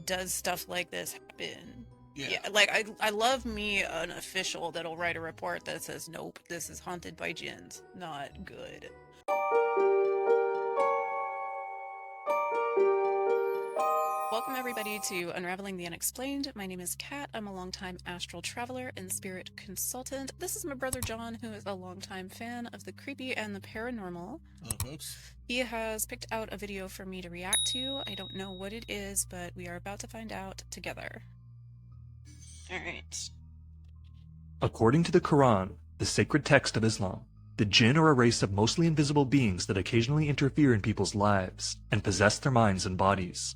does stuff like this happen? Yeah. Like I love me an official that'll write a report that says, nope, this is haunted by jinns. Not good. Welcome everybody to Unraveling the Unexplained. My name is Kat. I'm a longtime astral traveler and spirit consultant. This is my brother John, who is a longtime fan of the creepy and the paranormal. Hello, folks. He has picked out a video for me to react to. I don't know what it is, but we are about to find out together. Alright. According to the Quran, the sacred text of Islam, the Jinn are a race of mostly invisible beings that occasionally interfere in people's lives and possess their minds and bodies.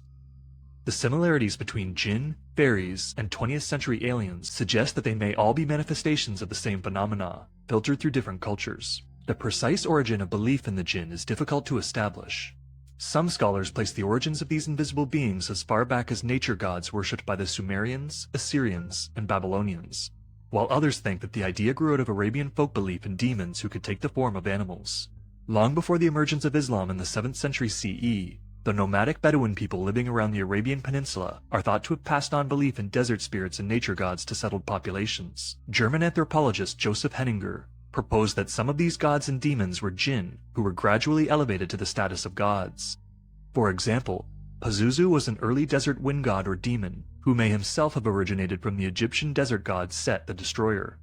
The similarities between Jinn, fairies, and 20th century aliens suggest that they may all be manifestations of the same phenomena, filtered through different cultures. The precise origin of belief in the Jinn is difficult to establish. Some scholars place the origins of these invisible beings as far back as nature gods worshipped by the Sumerians, Assyrians, and Babylonians, while others think that the idea grew out of Arabian folk belief in demons who could take the form of animals. Long before the emergence of Islam in the 7th century CE, the nomadic Bedouin people living around the Arabian Peninsula are thought to have passed on belief in desert spirits and nature gods to settled populations. German anthropologist Joseph Henninger proposed that some of these gods and demons were jinn who were gradually elevated to the status of gods. For example, Pazuzu was an early desert wind god or demon who may himself have originated from the Egyptian desert god Set the Destroyer.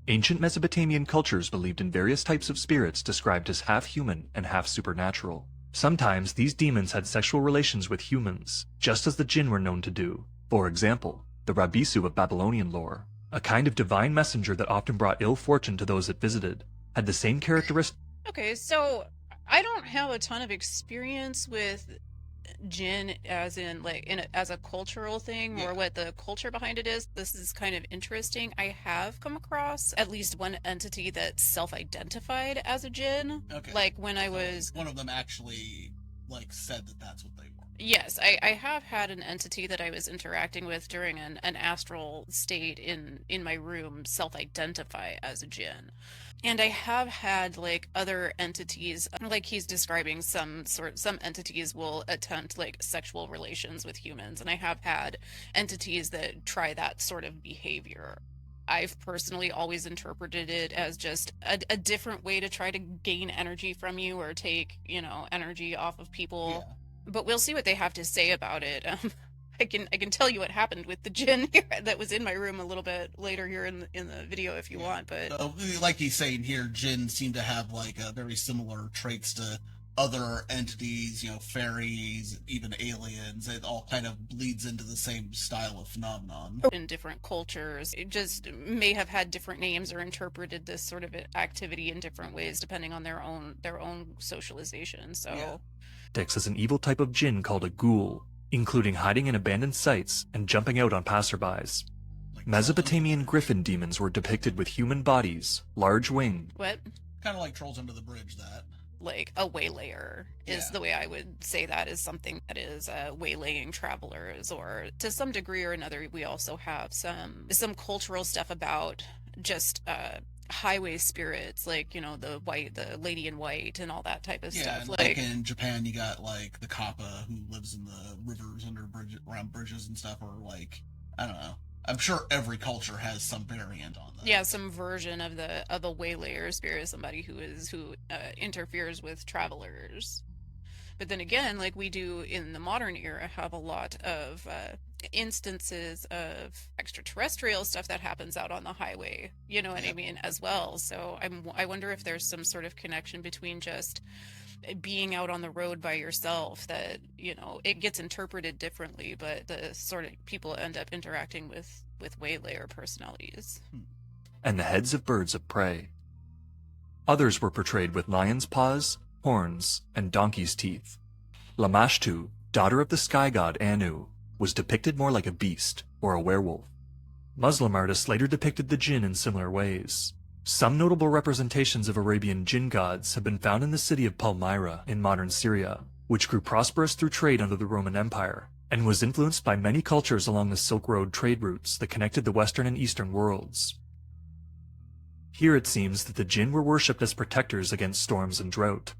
Ancient Mesopotamian cultures believed in various types of spirits described as half human and half supernatural. Sometimes these demons had sexual relations with humans, just as the jinn were known to do. For example, the Rabisu of Babylonian lore, a kind of divine messenger that often brought ill fortune to those it visited, had the same characteristics. Okay, so I don't have a ton of experience with Jinn as in as a cultural thing or what the culture behind it is. This is kind of interesting. I have come across at least one entity that self-identified as a Jinn. Okay. Like when I was one of them actually said that that's what they were. Yes, I have had an entity that I was interacting with during an astral state in my room self-identify as a Jinn. And I have had other entities, like he's describing some entities will attempt sexual relations with humans, and I have had entities that try that sort of behavior. I've personally always interpreted it as just a different way to try to gain energy from you or take, energy off of people. Yeah. But we'll see what they have to say about it. I can tell you what happened with the Jinn here that was in my room a little bit later here in the video if you want. But like he's saying here, Jinn seem to have very similar traits to other entities, fairies, even aliens. It all kind of bleeds into the same style of phenomenon. In different cultures, it just may have had different names or interpreted this sort of activity in different ways depending on their own socialization. So As an evil type of jinn called a ghoul, including hiding in abandoned sites and jumping out on passerbys. Mesopotamian griffin demons were depicted with human bodies, large winged. What? Kind of like Trolls Under the Bridge, that. Like a waylayer is the way I would say that is something that is waylaying travelers, or to some degree or another. We also have some cultural stuff about just highway spirits, the lady in white and all that type of stuff. Like in Japan, you got the kappa who lives in the rivers around bridges and stuff, or I don't know. I'm sure every culture has some variant on that. Yeah, some version of a waylayer spirit, somebody who interferes with travelers. But then again, like we do in the modern era, have a lot of instances of extraterrestrial stuff that happens out on the highway. You know what I mean, as well. So I wonder if there's some sort of connection between just being out on the road by yourself that it gets interpreted differently, but the sort of people end up interacting with waylayer personalities. And the heads of birds of prey. Others were portrayed with lion's paws, horns, and donkey's teeth. Lamashtu, daughter of the sky god Anu, was depicted more like a beast or a werewolf. Muslim artists later depicted the jinn in similar ways. Some notable representations of Arabian jinn gods have been found in the city of Palmyra in modern Syria, which grew prosperous through trade under the Roman Empire, and was influenced by many cultures along the Silk Road trade routes that connected the Western and Eastern worlds. Here it seems that the jinn were worshipped as protectors against storms and drought.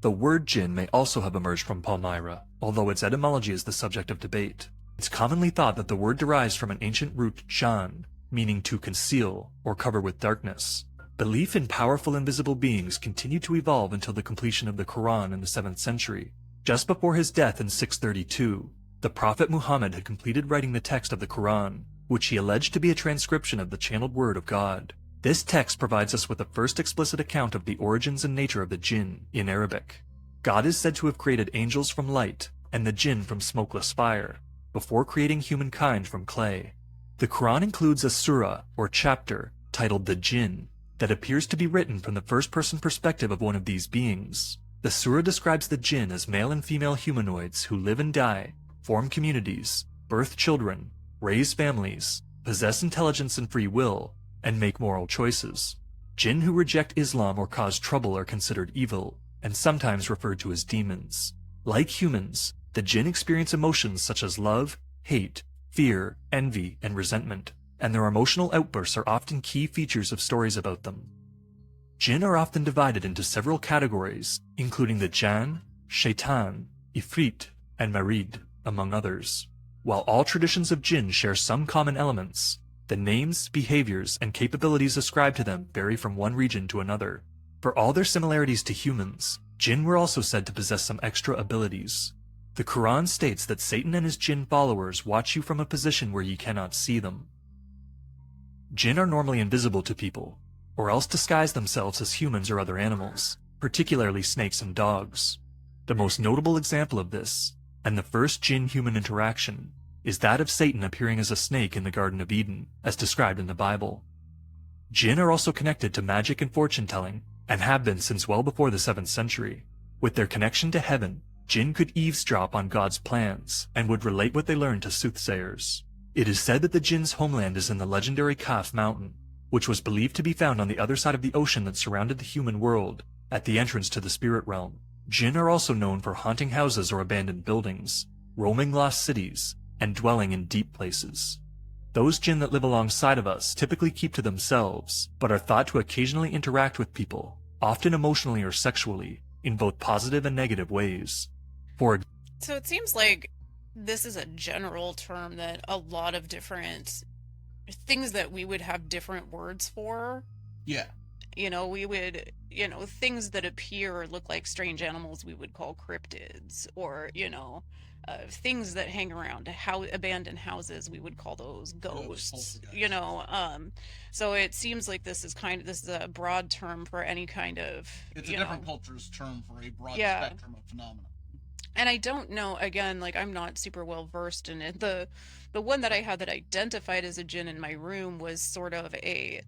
The word jinn may also have emerged from Palmyra, although its etymology is the subject of debate. It's commonly thought that the word derives from an ancient root jan, meaning to conceal or cover with darkness. Belief in powerful invisible beings continued to evolve until the completion of the Quran in the 7th century. Just before his death in 632, the Prophet Muhammad had completed writing the text of the Quran, which he alleged to be a transcription of the channeled word of God. This text provides us with the first explicit account of the origins and nature of the Jinn in Arabic. God is said to have created angels from light and the Jinn from smokeless fire, before creating humankind from clay. The Quran includes a surah, or chapter, titled the Jinn, that appears to be written from the first-person perspective of one of these beings. The surah describes the Jinn as male and female humanoids who live and die, form communities, birth children, raise families, possess intelligence and free will, and make moral choices. Jinn who reject Islam or cause trouble are considered evil, and sometimes referred to as demons. Like humans, the Jinn experience emotions such as love, hate, fear, envy, and resentment, and their emotional outbursts are often key features of stories about them. Jinn are often divided into several categories, including the Jan, Shaitan, Ifrit, and Marid, among others. While all traditions of Jinn share some common elements, the names, behaviors, and capabilities ascribed to them vary from one region to another. For all their similarities to humans, Jinn were also said to possess some extra abilities. The Quran states that Satan and his Jinn followers watch you from a position where ye cannot see them. Jinn are normally invisible to people, or else disguise themselves as humans or other animals, particularly snakes and dogs. The most notable example of this, and the first Jinn-human interaction, is that of Satan appearing as a snake in the Garden of Eden, as described in the Bible. Jinn are also connected to magic and fortune-telling, and have been since well before the 7th century. With their connection to heaven, Jinn could eavesdrop on God's plans, and would relate what they learned to soothsayers. It is said that the Jinn's homeland is in the legendary Kaf mountain, which was believed to be found on the other side of the ocean that surrounded the human world, at the entrance to the spirit realm. Jinn are also known for haunting houses or abandoned buildings, roaming lost cities, and dwelling in deep places. Those Jinn that live alongside of us typically keep to themselves, but are thought to occasionally interact with people, often emotionally or sexually, in both positive and negative ways. So it seems like this is a general term that a lot of different things that we would have different words for. Yeah. We would, things that appear or look like strange animals we would call cryptids, or, things that hang around abandoned houses, we would call those ghosts, so it seems like this is a broad term for any kind of, it's a different culture's term for a broad spectrum of phenomena. And I don't know, again, like, I'm not super well versed in it. The one that I had that identified as a Jinn in my room was sort of a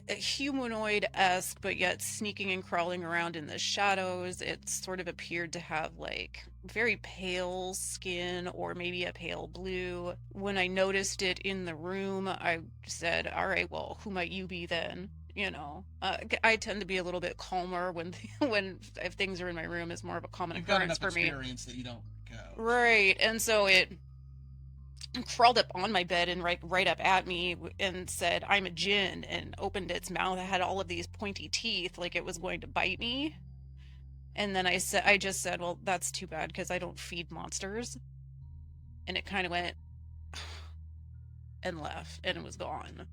humanoid-esque, but yet sneaking and crawling around in the shadows. It sort of appeared to have like very pale skin, or maybe a pale blue. When I noticed it in the room, I said, all right, well, who might you be then? I tend to be a little bit calmer when if things are in my room, is more of a common occurrence for me. Experience that you don't go. Right, and so it crawled up on my bed and right up at me and said, I'm a Jinn, and opened its mouth. It had all of these pointy teeth, like it was going to bite me. And then I just said, well, that's too bad, because I don't feed monsters. And it kind of went and left, and it was gone.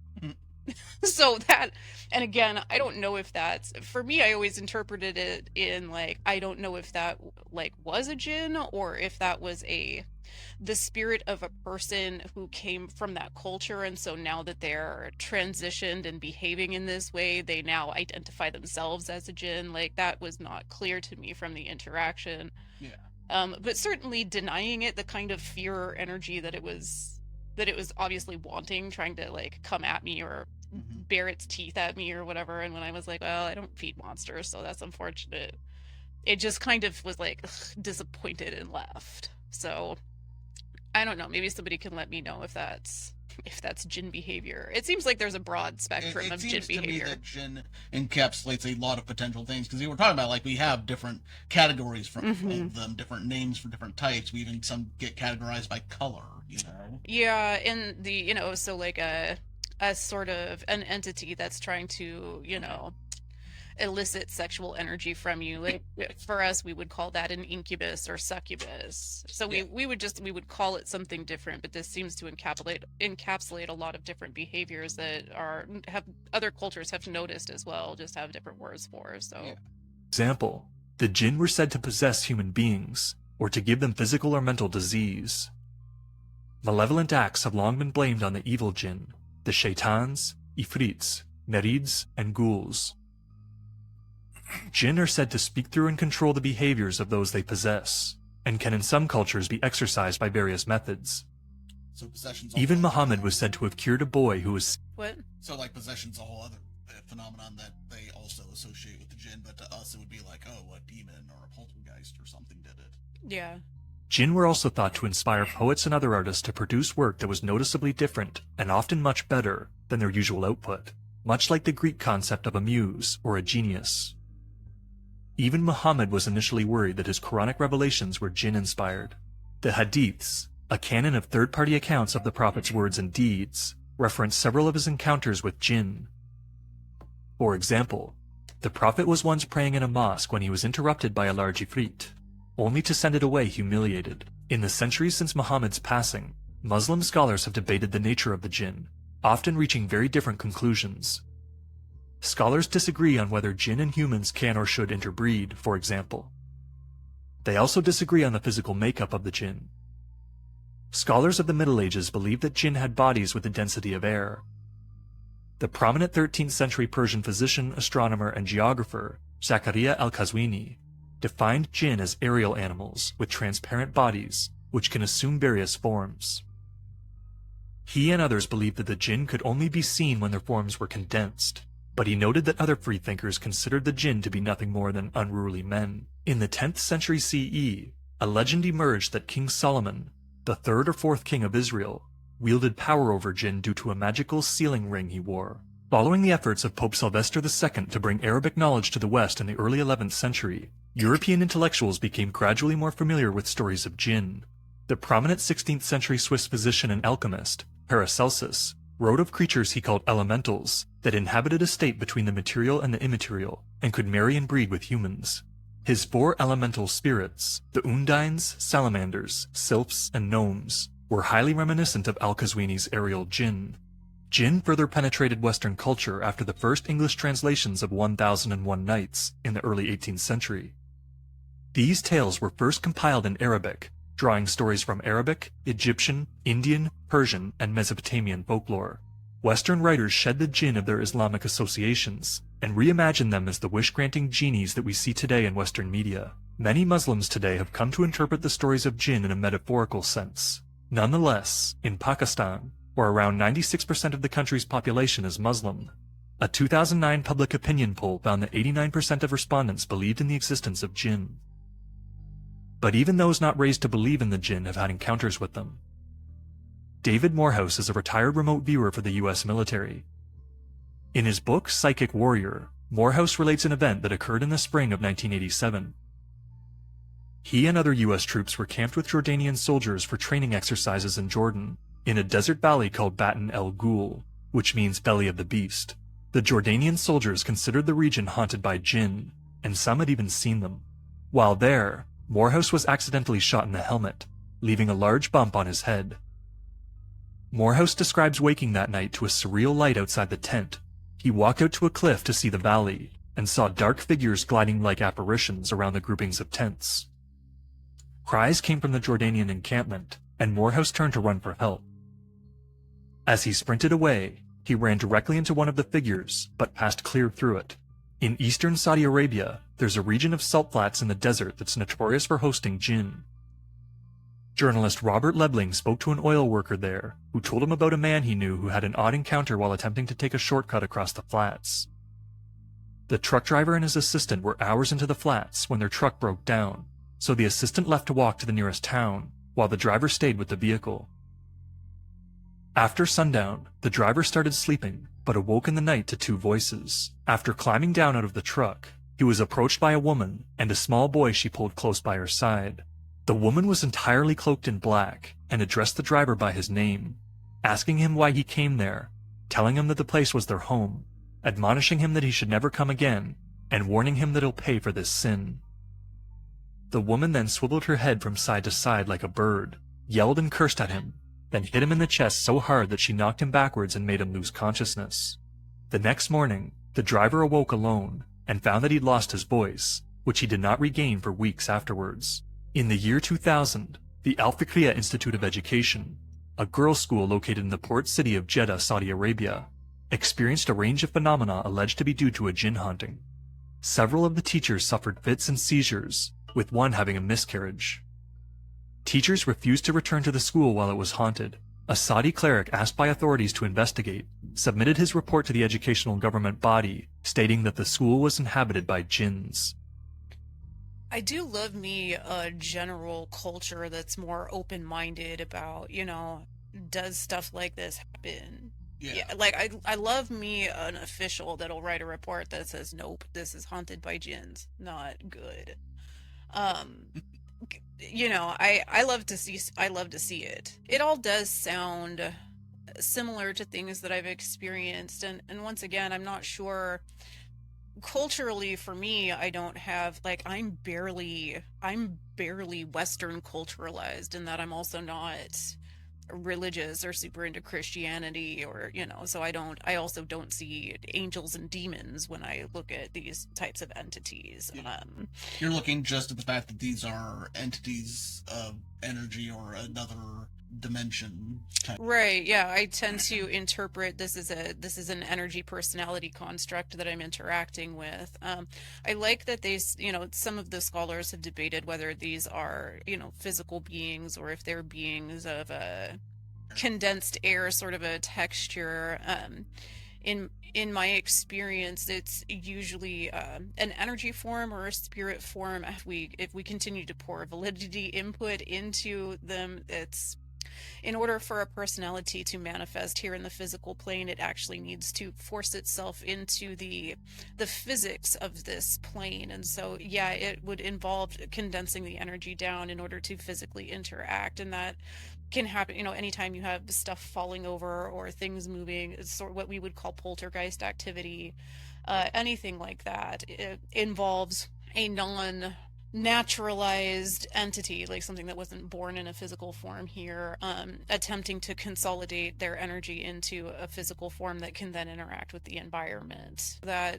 So that, and again, I don't know if that's, for me, I always interpreted it in like, I don't know if that like was a Jinn, or if that was the spirit of a person who came from that culture, and so now that they're transitioned and behaving in this way, they now identify themselves as a Jinn. Like, that was not clear to me from the interaction. Yeah. But certainly denying it the kind of fear or energy that it was obviously wanting, trying to like come at me or bare its teeth at me or whatever. And when I was like, well, I don't feed monsters, so that's unfortunate, it just kind of was like disappointed and left. So I don't know, maybe somebody can let me know if that's Jinn behavior. It seems like there's a broad spectrum of Jinn behavior. It seems to me that Jinn encapsulates a lot of potential things, because we were talking about, like, we have different categories of them, different names for different types. We even some get categorized by color, Yeah, and so like a sort of an entity that's trying to, elicit sexual energy from you. Like for us, we would call that an incubus or succubus. So we would call it something different, but this seems to encapsulate a lot of different behaviors that have other cultures have noticed as well, just have different words for. So Example, the Jinn were said to possess human beings, or to give them physical or mental disease. Malevolent acts have long been blamed on the evil Jinn, the shaitans, ifrits, merids, and ghouls. Jinn are said to speak through and control the behaviors of those they possess, and can in some cultures be exorcised by various methods. So possession's Even Muhammad was said to have cured a boy who was... What? So like possession's a whole other phenomenon that they also associate with the Jinn, but to us it would be like, oh, a demon or a poltergeist or something did it. Yeah. Jinn were also thought to inspire poets and other artists to produce work that was noticeably different and often much better than their usual output, much like the Greek concept of a muse or a genius. Even Muhammad was initially worried that his Quranic revelations were Jinn-inspired. The Hadiths, a canon of third-party accounts of the Prophet's words and deeds, reference several of his encounters with Jinn. For example, the Prophet was once praying in a mosque when he was interrupted by a large ifrit, only to send it away humiliated. In the centuries since Muhammad's passing, Muslim scholars have debated the nature of the Jinn, often reaching very different conclusions. Scholars disagree on whether Jinn and humans can or should interbreed, for example. They also disagree on the physical makeup of the Jinn. Scholars of the Middle Ages believed that Jinn had bodies with the density of air. The prominent 13th century Persian physician, astronomer, and geographer, Zakaria al-Qazwini, defined Jinn as aerial animals with transparent bodies, which can assume various forms. He and others believed that the Jinn could only be seen when their forms were condensed, but he noted that other freethinkers considered the Jinn to be nothing more than unruly men. In the 10th century CE, a legend emerged that King Solomon, the third or fourth king of Israel, wielded power over Jinn due to a magical sealing ring he wore. Following the efforts of Pope Sylvester II to bring Arabic knowledge to the West in the early 11th century, European intellectuals became gradually more familiar with stories of Jinn. The prominent 16th century Swiss physician and alchemist, Paracelsus, wrote of creatures he called elementals that inhabited a state between the material and the immaterial, and could marry and breed with humans. His 4 elemental spirits, the undines, salamanders, sylphs, and gnomes, were highly reminiscent of al-Qazwini's aerial Jinn. Jinn further penetrated Western culture after the first English translations of 1001 Nights in the early 18th century. These tales were first compiled in Arabic, drawing stories from Arabic, Egyptian, Indian, Persian, and Mesopotamian folklore. Western writers shed the Jinn of their Islamic associations and reimagined them as the wish-granting genies that we see today in Western media. Many Muslims today have come to interpret the stories of Jinn in a metaphorical sense. Nonetheless, in Pakistan, where around 96% of the country's population is Muslim, a 2009 public opinion poll found that 89% of respondents believed in the existence of Jinn. But even those not raised to believe in the Jinn have had encounters with them. David Morehouse is a retired remote viewer for the US military. In his book Psychic Warrior, Morehouse relates an event that occurred in the spring of 1987. He and other US troops were camped with Jordanian soldiers for training exercises in Jordan, in a desert valley called Batn el Ghul, which means belly of the beast. The Jordanian soldiers considered the region haunted by Jinn, and some had even seen them. While there, Morehouse was accidentally shot in the helmet, leaving a large bump on his head. Morehouse describes waking that night to a surreal light outside the tent. He walked out to a cliff to see the valley, and saw dark figures gliding like apparitions around the groupings of tents. Cries came from the Jordanian encampment, and Morehouse turned to run for help. As he sprinted away, he ran directly into one of the figures, but passed clear through it. In eastern Saudi Arabia, there's a region of salt flats in the desert that's notorious for hosting Jinn. Journalist Robert Lebling spoke to an oil worker there, who told him about a man he knew who had an odd encounter while attempting to take a shortcut across the flats. The truck driver and his assistant were hours into the flats when their truck broke down, so the assistant left to walk to the nearest town, while the driver stayed with the vehicle. After sundown, the driver started sleeping, but awoke in the night to 2 voices. After climbing down out of the truck, he was approached by a woman and a small boy she pulled close by her side. The woman was entirely cloaked in black and addressed the driver by his name, asking him why he came there, telling him that the place was their home, admonishing him that he should never come again, and warning him that he'll pay for this sin. The woman then swiveled her head from side to side like a bird, yelled and cursed at him, then hit him in the chest so hard that she knocked him backwards and made him lose consciousness. The next morning, the driver awoke alone and found that he'd lost his voice, which he did not regain for weeks afterwards. In the year 2000, the Al Fiqhiyya Institute of Education, a girls' school located in the port city of Jeddah, Saudi Arabia, experienced a range of phenomena alleged to be due to a jinn haunting. Several of the teachers suffered fits and seizures, with one having a miscarriage. Teachers refused to return to the school while it was haunted. A Saudi cleric asked by authorities to investigate submitted his report to the educational government body, stating that the school was inhabited by jinns. I do love me a general culture that's more open-minded about, does stuff like this happen? Yeah. Like I love me an official that'll write a report that says, nope, this is haunted by jinns. Not good. Um, I love to see it. It all does sound similar to things that I've experienced, and once again, I'm not sure culturally. For me, I don't have, like, I'm barely Western culturalized, in that I'm also not religious or super into Christianity, or so I also don't see angels and demons when I look at these types of entities. Yeah. You're looking just at the fact that these are entities of energy or another dimension type. Right, yeah, I tend to interpret this as an energy personality construct that I'm interacting with. I like that some of the scholars have debated whether these are, physical beings, or if they're beings of a condensed air sort of a texture. In my experience, it's usually an energy form or a spirit form. If we continue to pour validity input into them, it's in order for a personality to manifest here in the physical plane, it actually needs to force itself into the physics of this plane. And so, yeah, it would involve condensing the energy down in order to physically interact. And that can happen, anytime you have stuff falling over or things moving. It's sort of what we would call poltergeist activity. Anything like that, it involves a naturalized entity, like something that wasn't born in a physical form here, attempting to consolidate their energy into a physical form that can then interact with the environment. That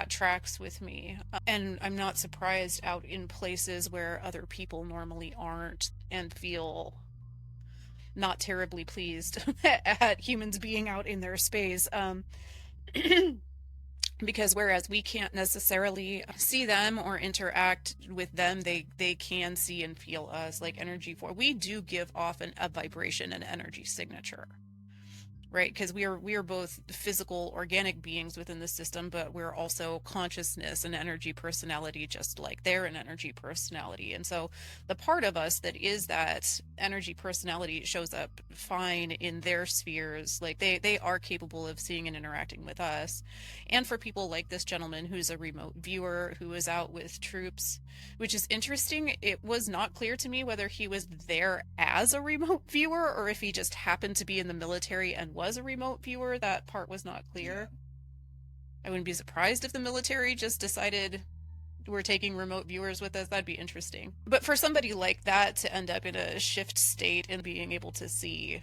tracks with me. And I'm not surprised out in places where other people normally aren't, and feel not terribly pleased at humans being out in their space. Because whereas we can't necessarily see them or interact with them, they can see and feel us, like energy for. We do give off a vibration and energy signature, right? Because we are both physical, organic beings within the system, but we're also consciousness and energy personality, just like they're an energy personality. And so the part of us that is that energy personality shows up fine in their spheres. Like they are capable of seeing and interacting with us. And for people like this gentleman who's a remote viewer, who is out with troops, which is interesting. It was not clear to me whether he was there as a remote viewer or if he just happened to be in the military and was a remote viewer. That part was not clear. I wouldn't be surprised if the military just decided, we're taking remote viewers with us. That'd be interesting. But for somebody like that to end up in a shift state and being able to see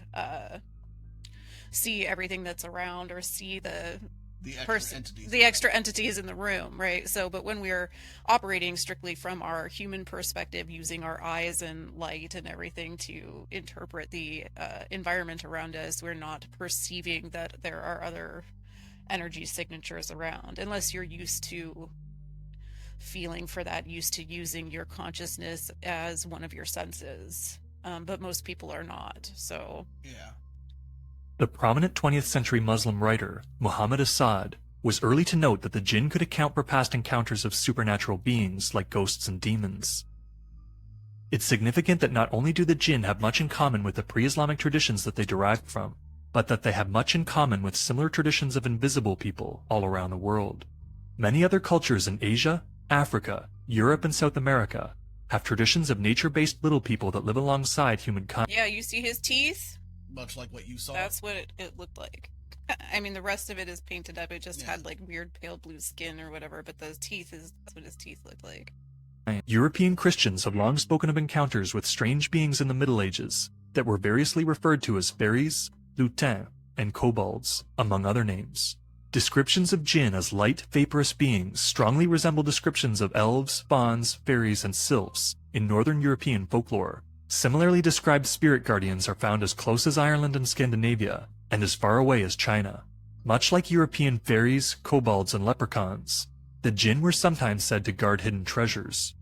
everything that's around, or see the extra entities in the room, right? So, but when we're operating strictly from our human perspective, using our eyes and light and everything to interpret the environment around us, we're not perceiving that there are other energy signatures around, unless you're used to feeling for that, used to using your consciousness as one of your senses. But most people are not, so. Yeah. The prominent 20th century Muslim writer, Muhammad Asad, was early to note that the jinn could account for past encounters of supernatural beings like ghosts and demons. It's significant that not only do the jinn have much in common with the pre-Islamic traditions that they derived from, but that they have much in common with similar traditions of invisible people all around the world. Many other cultures in Asia, Africa, Europe, and South America have traditions of nature-based little people that live alongside humankind. Yeah, you see his teeth? Much like what you saw. That's what it looked like. I mean, the rest of it is painted up. It just Yeah. had like weird pale blue skin or whatever, but those teeth is that's what his teeth looked like. European Christians have long spoken of encounters with strange beings in the Middle Ages that were variously referred to as fairies, lutins, and kobolds, among other names. Descriptions of jinn as light, vaporous beings strongly resemble descriptions of elves, fauns, fairies, and sylphs in Northern European folklore. Similarly described spirit guardians are found as close as Ireland and Scandinavia, and as far away as China. Much like European fairies, kobolds, and leprechauns, the jinn were sometimes said to guard hidden treasures.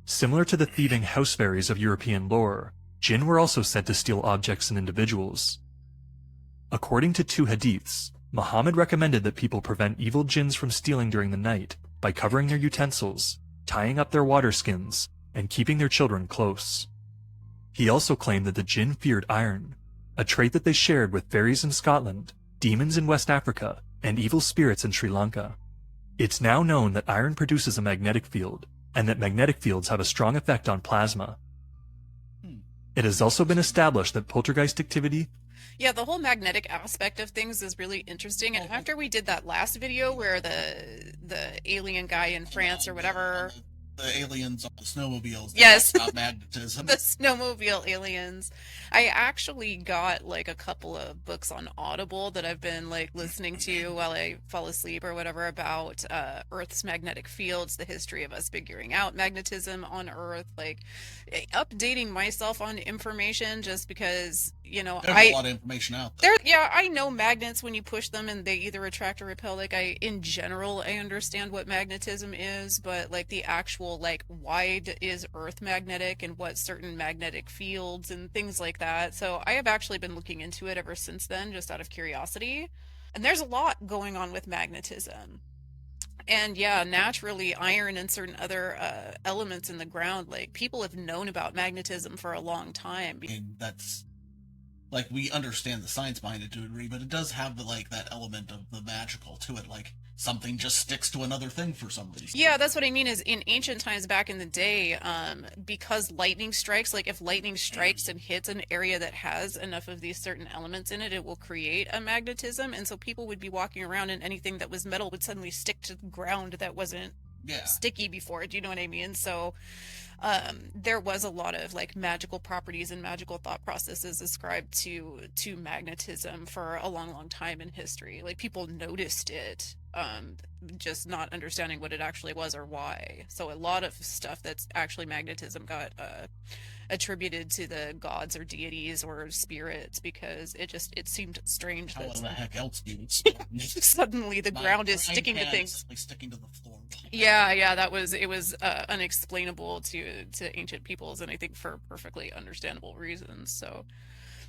Similar to the thieving house fairies of European lore, jinn were also said to steal objects and individuals. According to two hadiths, Muhammad recommended that people prevent evil jinns from stealing during the night by covering their utensils, tying up their water skins, and keeping their children close. He also claimed that the jinn feared iron, a trait that they shared with fairies in Scotland, demons in West Africa, and evil spirits in Sri Lanka. It's now known that iron produces a magnetic field, and that magnetic fields have a strong effect on plasma. It has also been established that poltergeist activity. Yeah, the whole magnetic aspect of things is really interesting. And after we did that last video where the alien guy in France or whatever, The aliens on the snowmobiles. Yes. About magnetism. the snowmobile aliens, I actually got like a couple of books on Audible that I've been like listening to while I fall asleep or whatever about Earth's magnetic fields, the history of us figuring out magnetism on Earth, like updating myself on information just because, you know, There's a lot of information out there. yeah, I know magnets when you push them and they either attract or repel. Like in general, I understand what magnetism is, but like the actual, like, why is Earth magnetic and what certain magnetic fields and things like that. So I have actually been looking into it ever since then, just out of curiosity. And there's a lot going on with magnetism. And yeah, naturally, iron and certain other elements in the ground, like people have known about magnetism for a long time. I mean, that's like, we understand the science behind it to a degree, but it does have the, like, that element of the magical to it, like something just sticks to another thing for some reason. Yeah, that's what I mean is in ancient times back in the day, because lightning strikes, like if lightning strikes and hits an area that has enough of these certain elements in it, it will create a magnetism. And so people would be walking around and anything that was metal would suddenly stick to the ground that wasn't sticky before. Do you know what I mean? So there was a lot of like magical properties and magical thought processes ascribed to magnetism for a long time in history. Like people noticed it, just not understanding what it actually was or why. So a lot of stuff that's actually magnetism got attributed to the gods or deities or spirits because it seemed strange How that the heck else do you suddenly the ground is sticking to things. Sticking to the floor. Yeah, it was unexplainable to ancient peoples, and I think for perfectly understandable reasons. So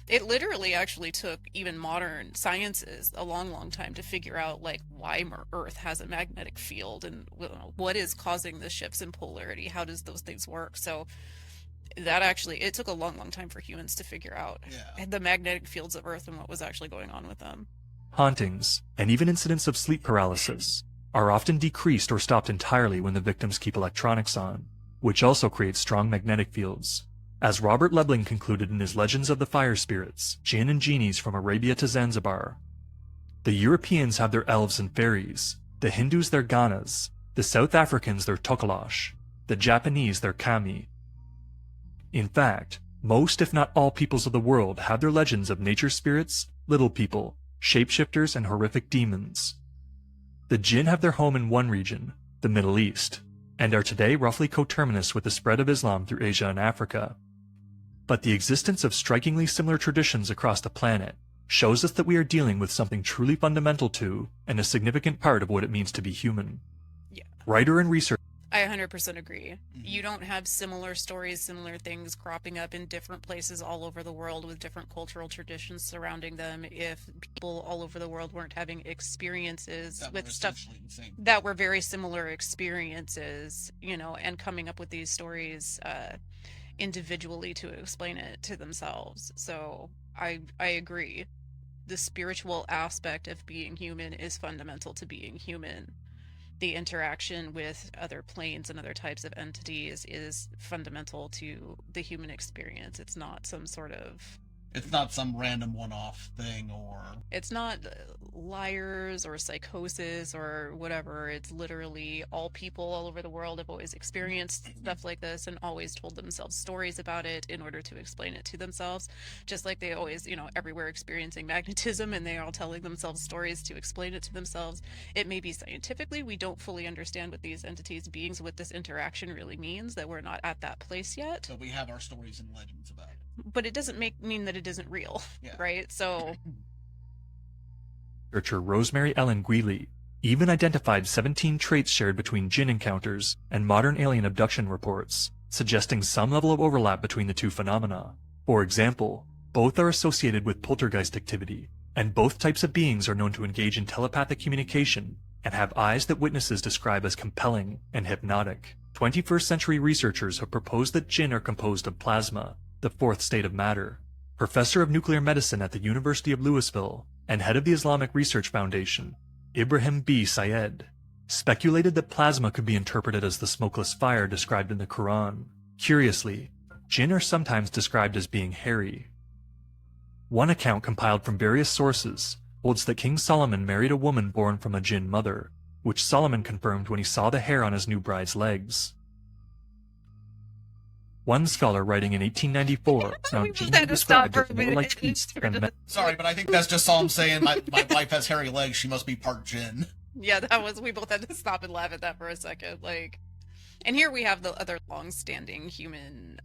it literally actually took even modern sciences a long time to figure out like why Earth has a magnetic field and what is causing the shifts in polarity. How does those things work? So that actually it took a long time for humans to figure out the magnetic fields of Earth and what was actually going on with them. Hauntings, and even incidents of sleep paralysis, are often decreased or stopped entirely when the victims keep electronics on, which also creates strong magnetic fields. As Robert Lebling concluded in his Legends of the Fire Spirits, Jinn and Genies from Arabia to Zanzibar, the Europeans have their elves and fairies, the Hindus their Ganas, the South Africans their Tokalash, the Japanese their Kami. In fact, most if not all peoples of the world have their legends of nature spirits, little people, shapeshifters, and horrific demons. The Jinn have their home in one region, the Middle East, and are today roughly coterminous with the spread of Islam through Asia and Africa. But the existence of strikingly similar traditions across the planet shows us that we are dealing with something truly fundamental to and a significant part of what it means to be human. Yeah. Writer and researcher I 100% agree. You don't have similar stories, similar things cropping up in different places all over the world with different cultural traditions surrounding them if people all over the world weren't having experiences with stuff that were very similar experiences, you know, and coming up with these stories individually to explain it to themselves. So I agree. The spiritual aspect of being human is fundamental to being human. The interaction with other planes and other types of entities is fundamental to the human experience. It's not some sort of It's not some random one-off thing, or It's not liars or psychosis or whatever. It's literally all people all over the world have always experienced stuff like this and always told themselves stories about it in order to explain it to themselves. Just like they always, everywhere experiencing magnetism and they're all telling themselves stories to explain it to themselves. It may be scientifically, we don't fully understand what these entities, beings, what this interaction really means, that we're not at that place yet. so we have our stories and legends about it. But it doesn't mean that it isn't real, Yeah. right? So Researcher Rosemary Ellen Guiley even identified 17 traits shared between Jinn encounters and modern alien abduction reports, suggesting some level of overlap between the two phenomena. For example, both are associated with poltergeist activity, and both types of beings are known to engage in telepathic communication and have eyes that witnesses describe as compelling and hypnotic. 21st century researchers have proposed that Jinn are composed of plasma, the fourth state of matter. Professor of nuclear medicine at the University of Louisville and head of the Islamic Research Foundation, Ibrahim B. Syed, speculated that plasma could be interpreted as the smokeless fire described in the Quran. Curiously, Jinn are sometimes described as being hairy. One account compiled from various sources holds that King Solomon married a woman born from a Jinn mother, which Solomon confirmed when he saw the hair on his new bride's legs. One scholar writing in 1894 found Jinn were described as more like beasts than men. Sorry, but I think that's just Psalm saying my wife has hairy legs. She must be part Jinn. yeah, we both had to stop and laugh at that for a second. Like, and here we have the other long-standing human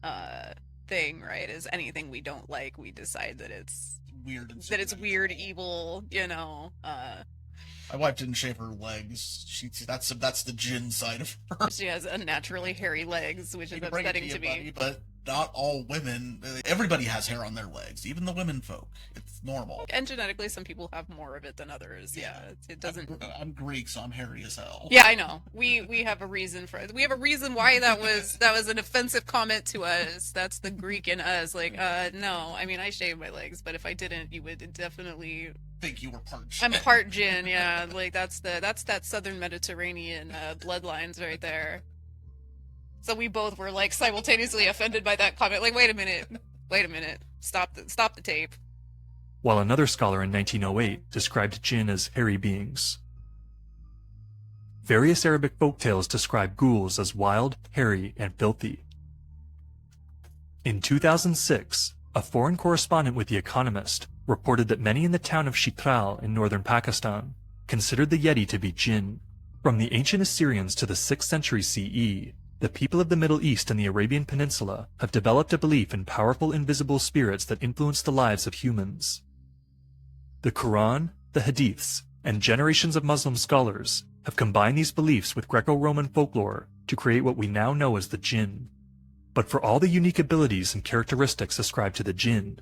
thing, right? Is anything we don't like, we decide that it's Weird. And weird, evil, My wife didn't shave her legs. That's the Jinn side of her. She has unnaturally hairy legs, which is You bring it upsetting to me. buddy, but not all women. Everybody has hair on their legs, even the women folk. It's normal. And genetically, some people have more of it than others. Yeah, it doesn't. I'm Greek, so I'm hairy as hell. Yeah, I know. We have a reason for it. We have a reason why that was an offensive comment to us. That's the Greek in us. Like, no. I mean, I shave my legs, but if I didn't, you would definitely Think you were part Jinn. I'm part Jinn. Yeah, like that's that Southern Mediterranean bloodlines right there. So we both were like simultaneously offended by that comment. Like, wait a minute, stop the tape. While another scholar in 1908 described Jinn as hairy beings. Various Arabic folktales describe ghouls as wild, hairy, and filthy. In 2006, a foreign correspondent with The Economist reported that many in the town of Chitral in northern Pakistan considered the Yeti to be Jinn. From the ancient Assyrians to the 6th century CE, the people of the Middle East and the Arabian Peninsula have developed a belief in powerful invisible spirits that influence the lives of humans. The Quran, the Hadiths, and generations of Muslim scholars have combined these beliefs with Greco-Roman folklore to create what we now know as the Jinn. But for all the unique abilities and characteristics ascribed to the Jinn,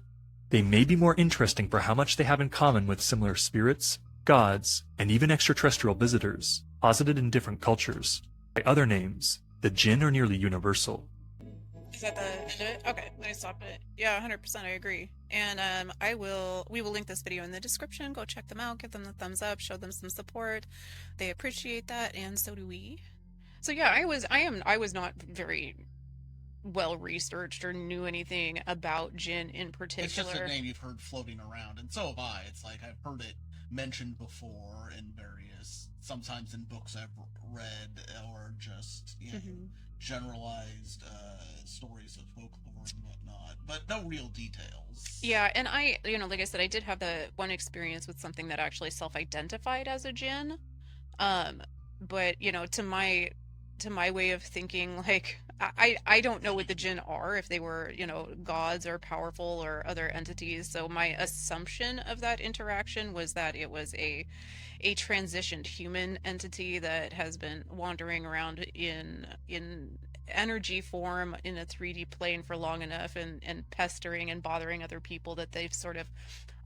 they may be more interesting for how much they have in common with similar spirits, gods, and even extraterrestrial visitors, posited in different cultures. By other names, the Jinn are nearly universal. Is that the end of it? Okay, let me stop it. Yeah, 100%, I agree. And we will link this video in the description. Go check them out, give them the thumbs up, show them some support. They appreciate that, and so do we. So yeah, I was not very well researched or knew anything about Jinn in particular. It's just a name you've heard floating around, and so have I. It's like I've heard it mentioned before in various, sometimes in books I've read, or just generalized stories of folklore and whatnot, but no real details. Yeah, and I, like I said, I did have the one experience with something that actually self-identified as a Jinn. But to my way of thinking, like I don't know what the Jinn are, if they were, gods or powerful or other entities. So my assumption of that interaction was that it was a transitioned human entity that has been wandering around in energy form in a 3D plane for long enough and pestering and bothering other people that they've sort of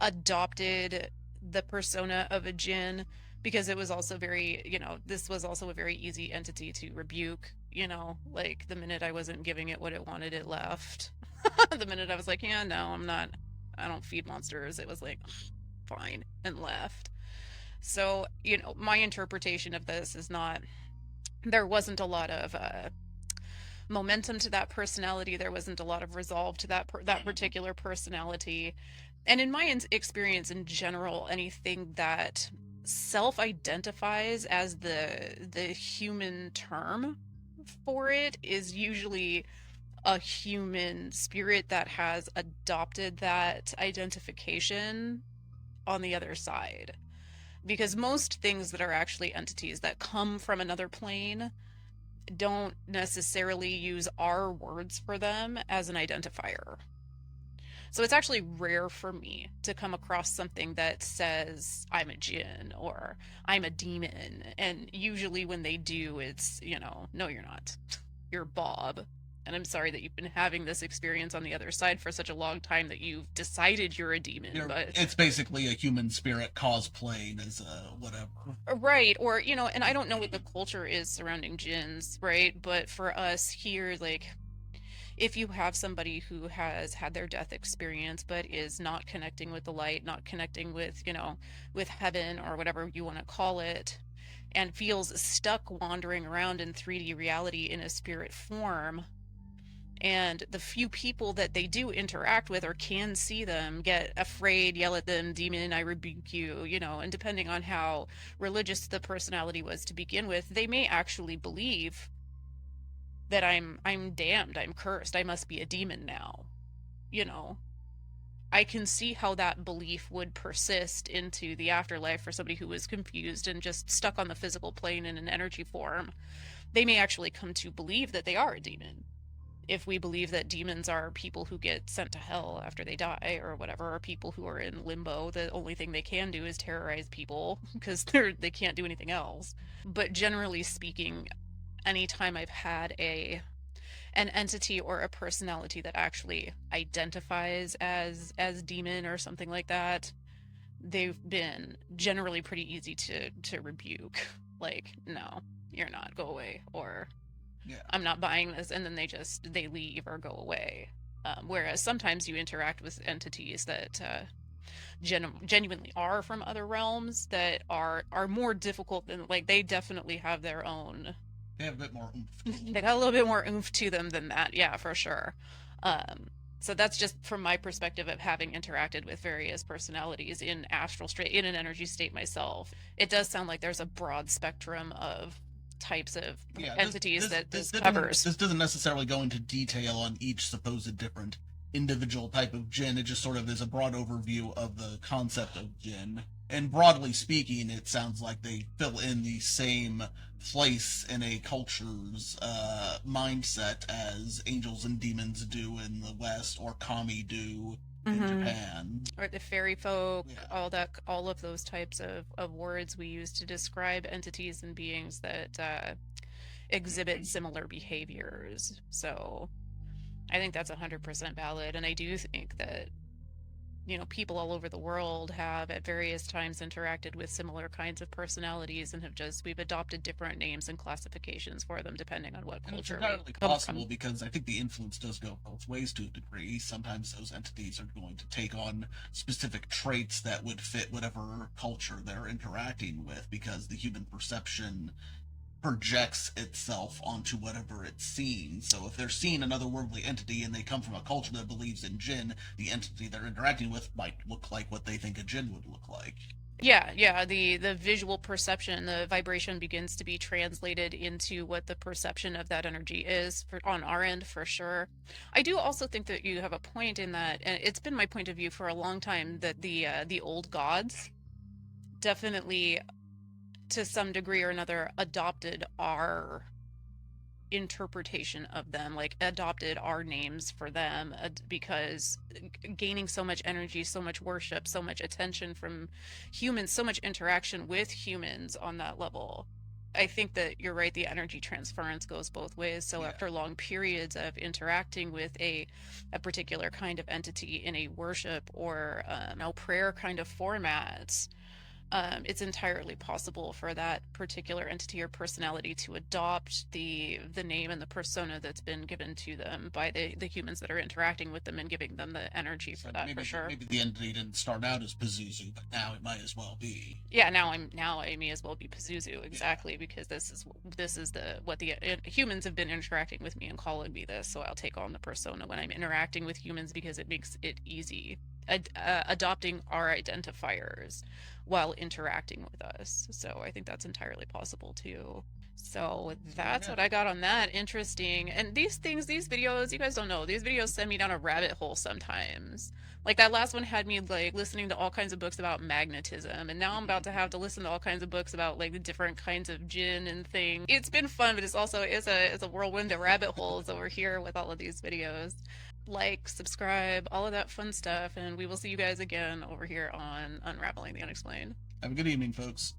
adopted the persona of a Jinn, because it was also very, this was also a very easy entity to rebuke, like the minute I wasn't giving it what it wanted, it left. The minute I was like, yeah, no, I don't feed monsters, it was like, fine, and left. So, my interpretation of this is not, there wasn't a lot of momentum to that personality. There wasn't a lot of resolve to that particular personality. And in my experience in general, anything that self-identifies as the human term for it is usually a human spirit that has adopted that identification on the other side. Because most things that are actually entities that come from another plane don't necessarily use our words for them as an identifier. So it's actually rare for me to come across something that says I'm a Jinn or I'm a demon. And usually when they do, it's, no, you're not. You're Bob. And I'm sorry that you've been having this experience on the other side for such a long time that you've decided you're a demon, but It's basically a human spirit cosplaying as whatever. right. Or, and I don't know what the culture is surrounding jinns, right? But for us here, like, if you have somebody who has had their death experience but is not connecting with the light, not connecting with, with heaven or whatever you want to call it, and feels stuck wandering around in 3D reality in a spirit form, and the few people that they do interact with or can see them get afraid, yell at them, demon, I rebuke you, and depending on how religious the personality was to begin with, they may actually believe that I'm damned, I'm cursed, I must be a demon now. You know, I can see how that belief would persist into the afterlife for somebody who is confused and just stuck on the physical plane in an energy form. They may actually come to believe that they are a demon. If we believe that demons are people who get sent to hell after they die or whatever, or people who are in limbo, the only thing they can do is terrorize people because they can't do anything else. But generally speaking, anytime I've had an entity or a personality that actually identifies as demon or something like that, they've been generally pretty easy to rebuke. Like, no, you're not, go away, or Yeah. I'm not buying this, and then they leave or go away. Whereas sometimes you interact with entities that genuinely are from other realms that are more difficult than, like, they definitely have their own. They have a bit more oomph. They got a little bit more oomph to them than that, yeah, for sure. So that's just from my perspective of having interacted with various personalities in astral state, in an energy state myself. It does sound like there's a broad spectrum of types of entities that this covers. This doesn't necessarily go into detail on each supposed different individual type of Jinn. It just sort of is a broad overview of the concept of Jinn. And broadly speaking, it sounds like they fill in the same place in a culture's mindset as angels and demons do in the West, or kami do in Japan. Or the fairy folk, Yeah. all of those types of words we use to describe entities and beings that exhibit similar behaviors. So I think that's 100% valid, and I do think that people all over the world have at various times interacted with similar kinds of personalities and we've adopted different names and classifications for them depending on what And it's culture entirely we come possible from. because I think the influence does go both ways to a degree. Sometimes those entities are going to take on specific traits that would fit whatever culture they're interacting with because the human perception projects itself onto whatever it's seeing. So if they're seeing another worldly entity and they come from a culture that believes in Jinn, the entity they're interacting with might look like what they think a Jinn would look like. Yeah, the visual perception, the vibration begins to be translated into what the perception of that energy is on our end, for sure. I do also think that you have a point in that, and it's been my point of view for a long time, that the old gods definitely, to some degree or another, adopted our interpretation of them, like adopted our names for them, because gaining so much energy, so much worship, so much attention from humans, so much interaction with humans on that level. I think that you're right, the energy transference goes both ways. So Yeah. after long periods of interacting with a particular kind of entity in a worship or prayer kind of format, it's entirely possible for that particular entity or personality to adopt the name and the persona that's been given to them by the humans that are interacting with them and giving them the energy for that, maybe, for sure. Maybe the entity didn't start out as Pazuzu, but now it might as well be. Yeah, now I may as well be Pazuzu, exactly, yeah. Because this is the what the humans have been interacting with me and calling me this, so I'll take on the persona when I'm interacting with humans because it makes it easy. Adopting our identifiers while interacting with us. So I think that's entirely possible too. So that's what I got on that. Interesting. And these videos, you guys don't know, these videos send me down a rabbit hole sometimes. Like that last one had me like listening to all kinds of books about magnetism, and now I'm about to have to listen to all kinds of books about like the different kinds of Jinn and things. It's been fun, but it's a whirlwind of rabbit holes over here with all of these videos. Like, subscribe, all of that fun stuff, and we will see you guys again over here on Unraveling the Unexplained. Have a good evening, folks.